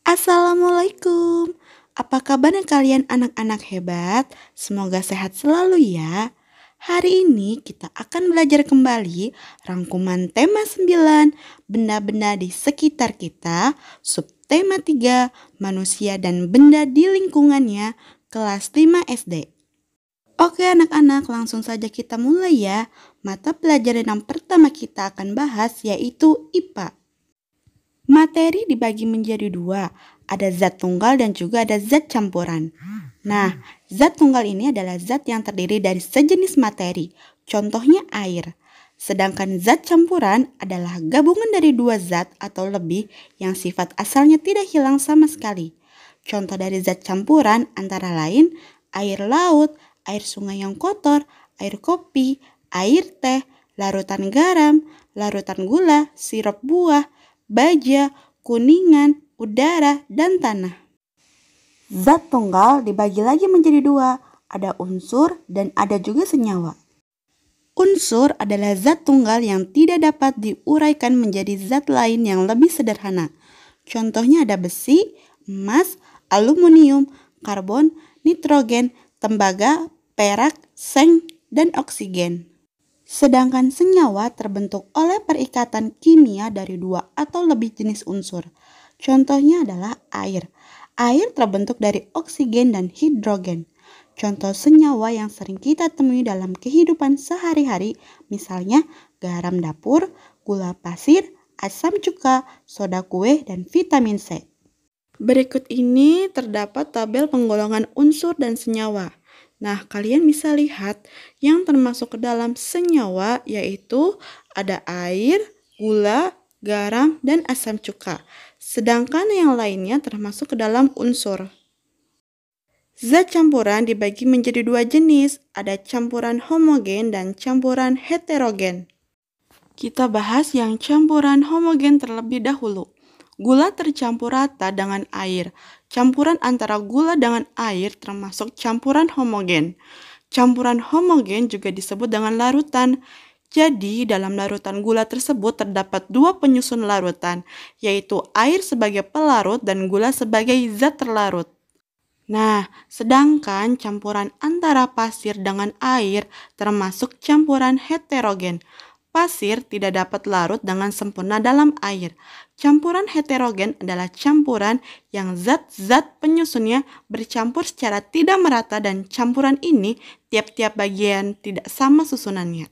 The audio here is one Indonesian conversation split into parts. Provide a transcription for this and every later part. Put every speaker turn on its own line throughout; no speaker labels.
Assalamualaikum. Apa kabarnya kalian anak-anak hebat? Semoga sehat selalu ya. Hari ini kita akan belajar kembali rangkuman tema 9, benda-benda di sekitar kita, subtema 3, manusia dan benda di lingkungannya, kelas 5 SD. Oke anak-anak, langsung saja kita mulai ya. Mata pelajaran yang pertama kita akan bahas yaitu IPA. Materi dibagi menjadi dua, ada zat tunggal dan juga ada zat campuran. Nah, zat tunggal ini adalah zat yang terdiri dari sejenis materi, contohnya air. Sedangkan zat campuran adalah gabungan dari dua zat atau lebih yang sifat asalnya tidak hilang sama sekali. Contoh dari zat campuran antara lain air laut, air sungai yang kotor, air kopi, air teh, larutan garam, larutan gula, sirup buah, baja, kuningan, udara, dan tanah. Zat tunggal dibagi lagi menjadi dua, ada unsur dan ada juga senyawa. Unsur adalah zat tunggal yang tidak dapat diuraikan menjadi zat lain yang lebih sederhana. Contohnya ada besi, emas, aluminium, karbon, nitrogen, tembaga, perak, seng, dan oksigen. Sedangkan senyawa terbentuk oleh perikatan kimia dari dua atau lebih jenis unsur. Contohnya adalah air. Air terbentuk dari oksigen dan hidrogen. Contoh senyawa yang sering kita temui dalam kehidupan sehari-hari, misalnya garam dapur, gula pasir, asam cuka, soda kue, dan vitamin C. Berikut ini terdapat tabel penggolongan unsur dan senyawa. Nah, kalian bisa lihat yang termasuk ke dalam senyawa yaitu ada air, gula, garam, dan asam cuka. Sedangkan yang lainnya termasuk ke dalam unsur. Zat campuran dibagi menjadi dua jenis, ada campuran homogen dan campuran heterogen. Kita bahas yang campuran homogen terlebih dahulu. Gula tercampur rata dengan air. Campuran antara gula dengan air termasuk campuran homogen. Campuran homogen juga disebut dengan larutan. Jadi, dalam larutan gula tersebut terdapat dua penyusun larutan, yaitu air sebagai pelarut dan gula sebagai zat terlarut. Nah, sedangkan campuran antara pasir dengan air termasuk campuran heterogen. Pasir tidak dapat larut dengan sempurna dalam air. Campuran heterogen adalah campuran yang zat-zat penyusunnya bercampur secara tidak merata dan campuran ini tiap-tiap bagian tidak sama susunannya.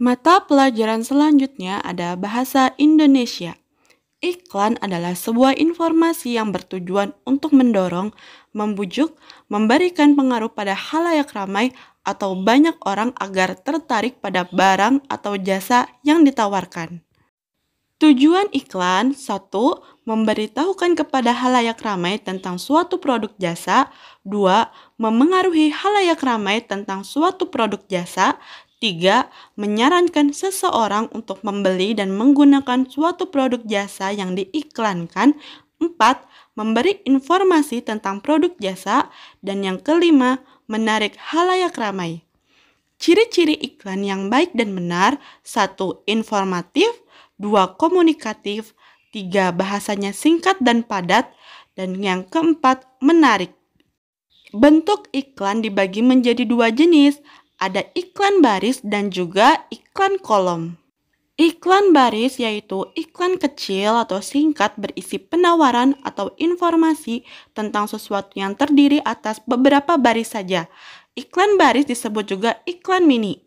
Mata pelajaran selanjutnya ada bahasa Indonesia. Iklan adalah sebuah informasi yang bertujuan untuk mendorong, membujuk, memberikan pengaruh pada khalayak ramai atau banyak orang agar tertarik pada barang atau jasa yang ditawarkan. Tujuan iklan 1. Memberitahukan kepada khalayak ramai tentang suatu produk jasa. 2. Memengaruhi khalayak ramai tentang suatu produk jasa. 3. Menyarankan seseorang untuk membeli dan menggunakan suatu produk jasa yang diiklankan. 4. Memberi informasi tentang produk jasa. Dan yang kelima, menarik khalayak ramai. Ciri-ciri iklan yang baik dan benar: 1. Informatif, 2. Komunikatif, 3. Bahasanya singkat dan padat, dan yang keempat, menarik. Bentuk iklan dibagi menjadi dua jenis, ada iklan baris dan juga iklan kolom. Iklan baris yaitu iklan kecil atau singkat berisi penawaran atau informasi tentang sesuatu yang terdiri atas beberapa baris saja. Iklan baris disebut juga iklan mini.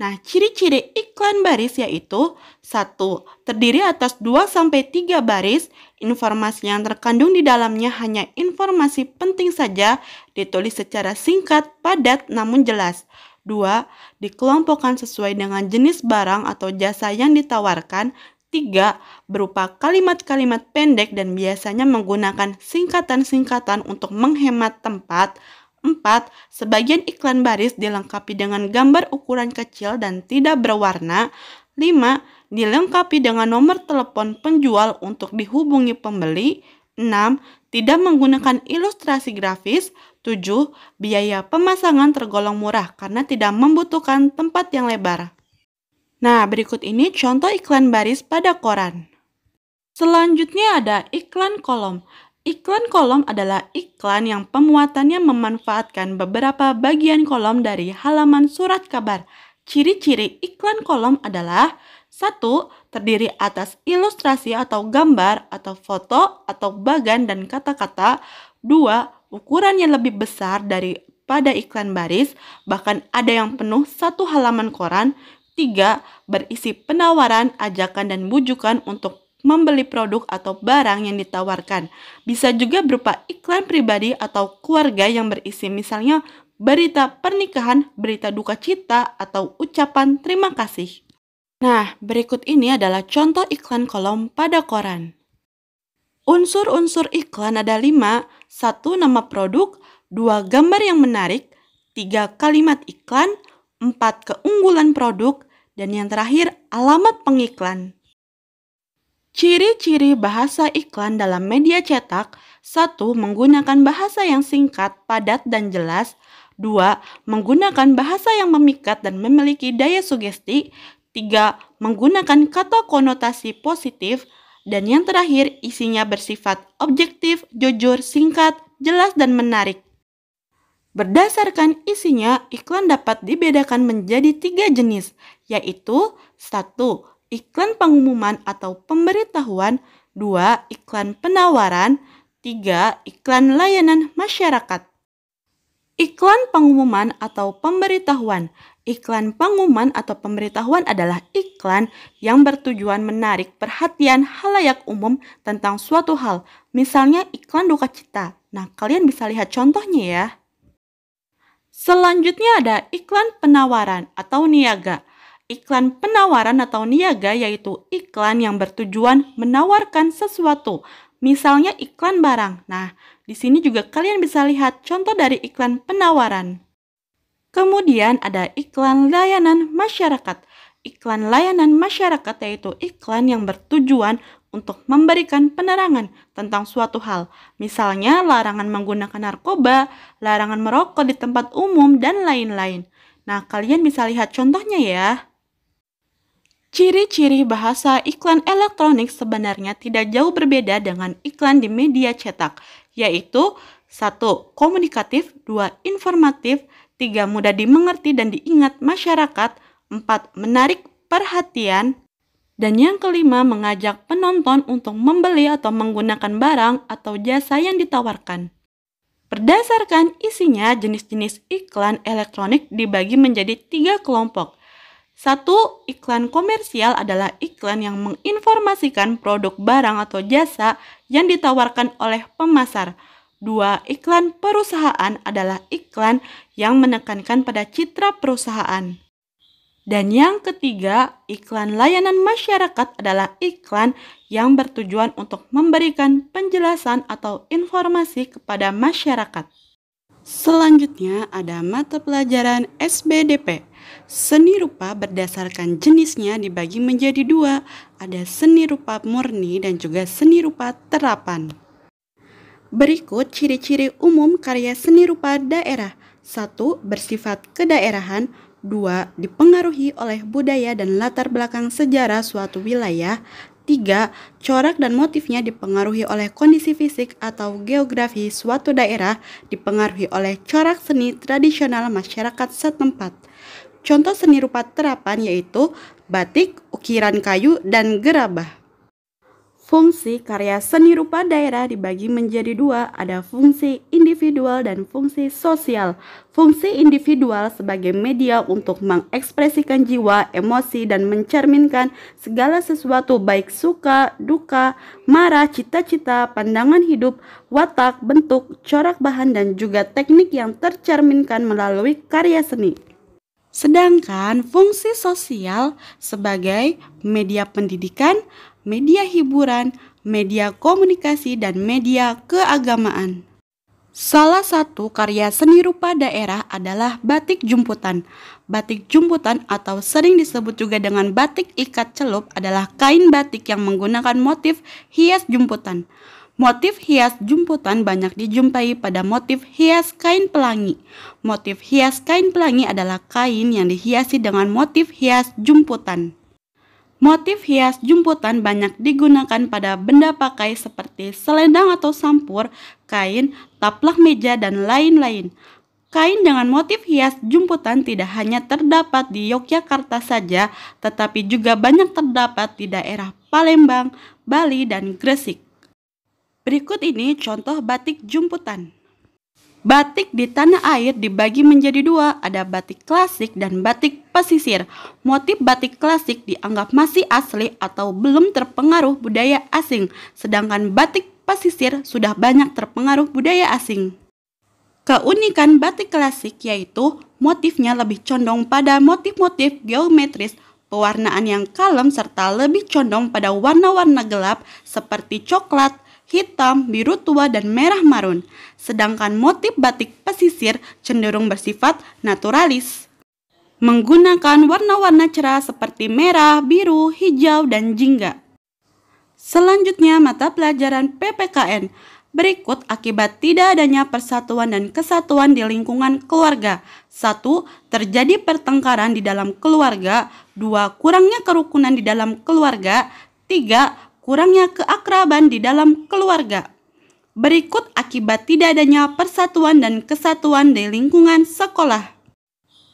Nah, ciri-ciri iklan baris yaitu 1. Terdiri atas 2-3 baris. Informasi yang terkandung di dalamnya hanya informasi penting saja, ditulis secara singkat, padat, namun jelas. 2. Dikelompokkan sesuai dengan jenis barang atau jasa yang ditawarkan. 3. Berupa kalimat-kalimat pendek dan biasanya menggunakan singkatan-singkatan untuk menghemat tempat. 4. Sebagian iklan baris dilengkapi dengan gambar ukuran kecil dan tidak berwarna. 5. Dilengkapi dengan nomor telepon penjual untuk dihubungi pembeli. 6. Tidak menggunakan ilustrasi grafis. 7. Biaya pemasangan tergolong murah karena tidak membutuhkan tempat yang lebar. Nah, berikut ini contoh iklan baris pada koran. Selanjutnya ada iklan kolom. Iklan kolom adalah iklan yang pemuatannya memanfaatkan beberapa bagian kolom dari halaman surat kabar. Ciri-ciri iklan kolom adalah: 1. Terdiri atas ilustrasi atau gambar atau foto atau bagan dan kata-kata. 2. Ukurannya lebih besar daripada iklan baris, bahkan ada yang penuh satu halaman koran. 3. Berisi penawaran, ajakan, dan bujukan untuk membeli produk atau barang yang ditawarkan. Bisa juga berupa iklan pribadi atau keluarga yang berisi misalnya berita pernikahan, berita duka cita, atau ucapan terima kasih. Nah, berikut ini adalah contoh iklan kolom pada koran. Unsur-unsur iklan ada 5: 1. Nama produk, 2. Gambar yang menarik, 3. Kalimat iklan, 4. Keunggulan produk, dan yang terakhir alamat pengiklan. Ciri-ciri bahasa iklan dalam media cetak: 1. Menggunakan bahasa yang singkat, padat, dan jelas. 2. Menggunakan bahasa yang memikat dan memiliki daya sugesti. 3. Menggunakan kata konotasi positif. Dan yang terakhir, isinya bersifat objektif, jujur, singkat, jelas, dan menarik. Berdasarkan isinya, iklan dapat dibedakan menjadi 3 jenis, yaitu: 1. Iklan pengumuman atau pemberitahuan. 2. Iklan penawaran. 3. Iklan layanan masyarakat. Iklan pengumuman atau pemberitahuan. Iklan pengumuman atau pemberitahuan adalah iklan yang bertujuan menarik perhatian halayak umum tentang suatu hal, misalnya iklan duka cita. Nah, kalian bisa lihat contohnya ya. Selanjutnya ada iklan penawaran atau niaga. Iklan penawaran atau niaga yaitu iklan yang bertujuan menawarkan sesuatu, misalnya iklan barang. Nah, di sini juga kalian bisa lihat contoh dari iklan penawaran. Kemudian ada iklan layanan masyarakat. Iklan layanan masyarakat yaitu iklan yang bertujuan untuk memberikan penerangan tentang suatu hal, misalnya larangan menggunakan narkoba, larangan merokok di tempat umum, dan lain-lain. Nah, kalian bisa lihat contohnya ya. Ciri-ciri bahasa iklan elektronik sebenarnya tidak jauh berbeda dengan iklan di media cetak, yaitu: 1. Komunikatif, 2. Informatif, 3. Mudah dimengerti dan diingat masyarakat, 4. Menarik perhatian, dan yang kelima, mengajak penonton untuk membeli atau menggunakan barang atau jasa yang ditawarkan. Berdasarkan isinya, jenis-jenis iklan elektronik dibagi menjadi 3 kelompok. 1. Iklan komersial adalah iklan yang menginformasikan produk barang atau jasa yang ditawarkan oleh pemasar. 2. Iklan perusahaan adalah iklan yang menekankan pada citra perusahaan. Dan yang ketiga, iklan layanan masyarakat adalah iklan yang bertujuan untuk memberikan penjelasan atau informasi kepada masyarakat. Selanjutnya ada mata pelajaran SBDP. Seni rupa berdasarkan jenisnya dibagi menjadi 2, ada seni rupa murni dan juga seni rupa terapan. Berikut ciri-ciri umum karya seni rupa daerah. 1. Bersifat kedaerahan. 2. Dipengaruhi oleh budaya dan latar belakang sejarah suatu wilayah. 3. Corak dan motifnya dipengaruhi oleh kondisi fisik atau geografi suatu daerah, dipengaruhi oleh corak seni tradisional masyarakat setempat. Contoh seni rupa terapan yaitu batik, ukiran kayu, dan gerabah. Fungsi karya seni rupa daerah dibagi menjadi 2, ada fungsi individual dan fungsi sosial. Fungsi individual sebagai media untuk mengekspresikan jiwa, emosi, dan mencerminkan segala sesuatu baik suka, duka, marah, cita-cita, pandangan hidup, watak, bentuk, corak bahan, dan juga teknik yang tercerminkan melalui karya seni. Sedangkan fungsi sosial sebagai media pendidikan, media hiburan, media komunikasi, dan media keagamaan. Salah satu karya seni rupa daerah adalah batik jumputan. Batik jumputan atau sering disebut juga dengan batik ikat celup adalah kain batik yang menggunakan motif hias jumputan. Motif hias jumputan banyak dijumpai pada motif hias kain pelangi. Motif hias kain pelangi adalah kain yang dihiasi dengan motif hias jumputan. Motif hias jumputan banyak digunakan pada benda pakai seperti selendang atau sampur, kain, taplak meja, dan lain-lain. Kain dengan motif hias jumputan tidak hanya terdapat di Yogyakarta saja, tetapi juga banyak terdapat di daerah Palembang, Bali, dan Gresik. Berikut ini contoh batik jumputan. Batik di tanah air dibagi menjadi dua, ada batik klasik dan batik pesisir. Motif batik klasik dianggap masih asli atau belum terpengaruh budaya asing, sedangkan batik pesisir sudah banyak terpengaruh budaya asing. Keunikan batik klasik yaitu motifnya lebih condong pada motif-motif geometris, pewarnaan yang kalem serta lebih condong pada warna-warna gelap seperti coklat, hitam, biru tua, dan merah marun. Sedangkan motif batik pesisir cenderung bersifat naturalis, menggunakan warna-warna cerah seperti merah, biru, hijau, dan jingga. Selanjutnya mata pelajaran PPKN. Berikut akibat tidak adanya persatuan dan kesatuan di lingkungan keluarga. 1. Terjadi pertengkaran di dalam keluarga. 2. Kurangnya kerukunan di dalam keluarga. 3. Kurangnya keakraban di dalam keluarga. Berikut akibat tidak adanya persatuan dan kesatuan di lingkungan sekolah.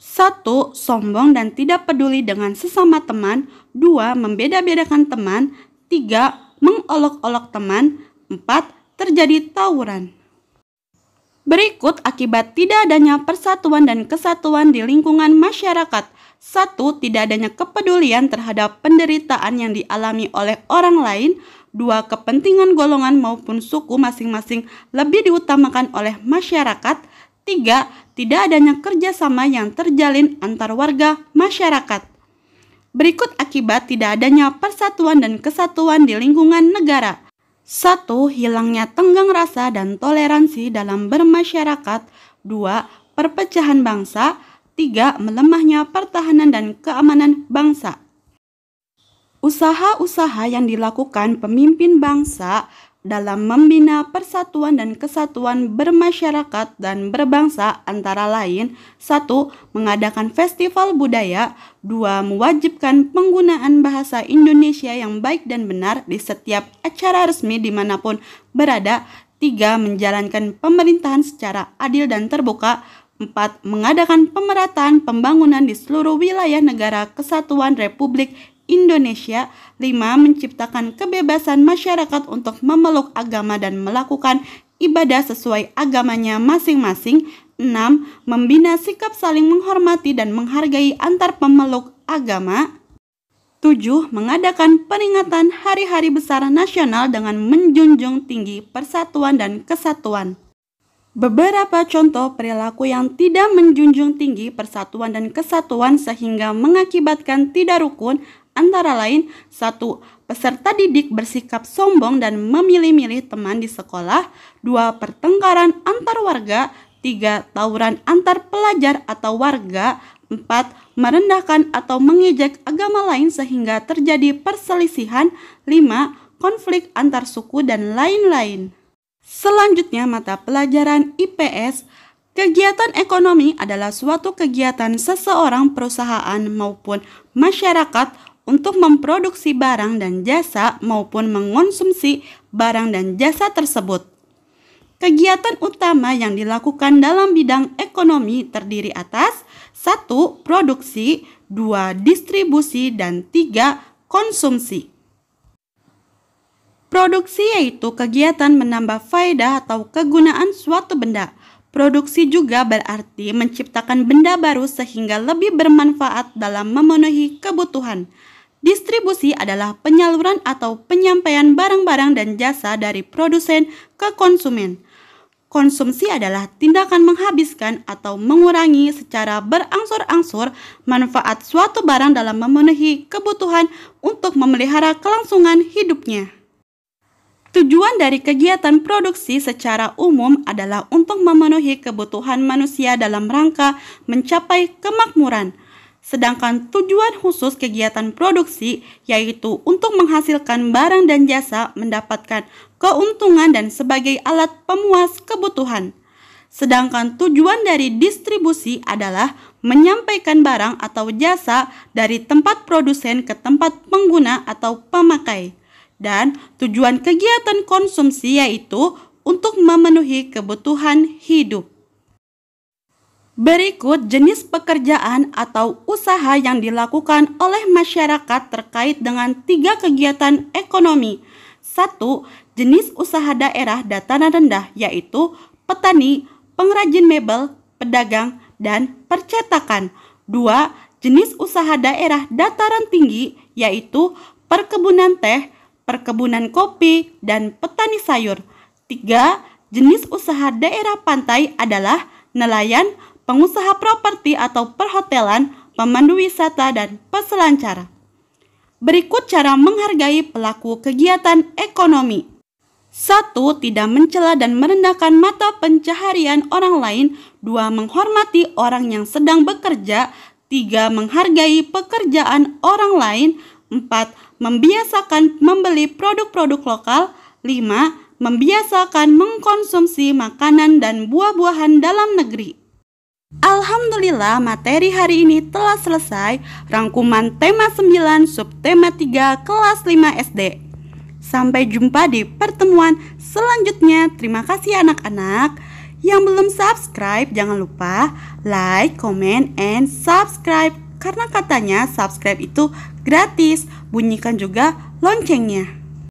1. Sombong dan tidak peduli dengan sesama teman. 2. Membeda-bedakan teman. 3. Mengolok-olok teman. 4. Terjadi tawuran. Berikut akibat tidak adanya persatuan dan kesatuan di lingkungan masyarakat. 1. Tidak adanya kepedulian terhadap penderitaan yang dialami oleh orang lain. 2. Kepentingan golongan maupun suku masing-masing lebih diutamakan oleh masyarakat. 3. Tidak adanya kerjasama yang terjalin antar warga masyarakat. Berikut akibat tidak adanya persatuan dan kesatuan di lingkungan negara. 1. Hilangnya tenggang rasa dan toleransi dalam bermasyarakat. 2. Perpecahan bangsa. 3. Melemahnya pertahanan dan keamanan bangsa. Usaha-usaha yang dilakukan pemimpin bangsa dalam membina persatuan dan kesatuan bermasyarakat dan berbangsa antara lain: 1. Mengadakan festival budaya. 2. Mewajibkan penggunaan bahasa Indonesia yang baik dan benar di setiap acara resmi dimanapun berada. 3. Menjalankan pemerintahan secara adil dan terbuka. 4. Mengadakan pemerataan pembangunan di seluruh wilayah negara kesatuan Republik Indonesia. 5. Menciptakan kebebasan masyarakat untuk memeluk agama dan melakukan ibadah sesuai agamanya masing-masing. 6. Membina sikap saling menghormati dan menghargai antar pemeluk agama. 7. Mengadakan peringatan hari-hari besar nasional dengan menjunjung tinggi persatuan dan kesatuan. Beberapa contoh perilaku yang tidak menjunjung tinggi persatuan dan kesatuan sehingga mengakibatkan tidak rukun antara lain: 1. Peserta didik bersikap sombong dan memilih-milih teman di sekolah. 2. Pertengkaran antar warga. 3. Tawuran antar pelajar atau warga. 4. Merendahkan atau mengejek agama lain sehingga terjadi perselisihan. 5. Konflik antar suku dan lain-lain. Selanjutnya mata pelajaran IPS. Kegiatan ekonomi adalah suatu kegiatan seseorang, perusahaan maupun masyarakat untuk memproduksi barang dan jasa maupun mengonsumsi barang dan jasa tersebut. Kegiatan utama yang dilakukan dalam bidang ekonomi terdiri atas: 1. Produksi. 2. Distribusi. Dan 3. Konsumsi. Produksi yaitu kegiatan menambah faedah atau kegunaan suatu benda. Produksi juga berarti menciptakan benda baru sehingga lebih bermanfaat dalam memenuhi kebutuhan. Distribusi adalah penyaluran atau penyampaian barang-barang dan jasa dari produsen ke konsumen. Konsumsi adalah tindakan menghabiskan atau mengurangi secara berangsur-angsur manfaat suatu barang dalam memenuhi kebutuhan untuk memelihara kelangsungan hidupnya. Tujuan dari kegiatan produksi secara umum adalah untuk memenuhi kebutuhan manusia dalam rangka mencapai kemakmuran. Sedangkan tujuan khusus kegiatan produksi yaitu untuk menghasilkan barang dan jasa, mendapatkan keuntungan dan sebagai alat pemuas kebutuhan. Sedangkan tujuan dari distribusi adalah menyampaikan barang atau jasa dari tempat produsen ke tempat pengguna atau pemakai. Dan tujuan kegiatan konsumsi yaitu untuk memenuhi kebutuhan hidup. Berikut jenis pekerjaan atau usaha yang dilakukan oleh masyarakat terkait dengan 3 kegiatan ekonomi. 1. Jenis usaha daerah dataran rendah yaitu petani, pengrajin mebel, pedagang, dan percetakan. 2. Jenis usaha daerah dataran tinggi yaitu perkebunan teh, perkebunan kopi, dan petani sayur. 3. Jenis usaha daerah pantai adalah nelayan, pengusaha properti atau perhotelan, pemandu wisata, dan peselancar. Berikut cara menghargai pelaku kegiatan ekonomi. 1. Tidak mencela dan merendahkan mata pencaharian orang lain. 2. Menghormati orang yang sedang bekerja. 3. Menghargai pekerjaan orang lain. 4. Membiasakan membeli produk-produk lokal. 5. Membiasakan mengkonsumsi makanan dan buah-buahan dalam negeri. Alhamdulillah, materi hari ini telah selesai. Rangkuman tema 9 subtema 3 kelas 5 SD. Sampai jumpa di pertemuan selanjutnya. Terima kasih anak-anak. Yang belum subscribe, jangan lupa like, comment, and subscribe. Karena katanya subscribe itu gratis. Bunyikan juga loncengnya.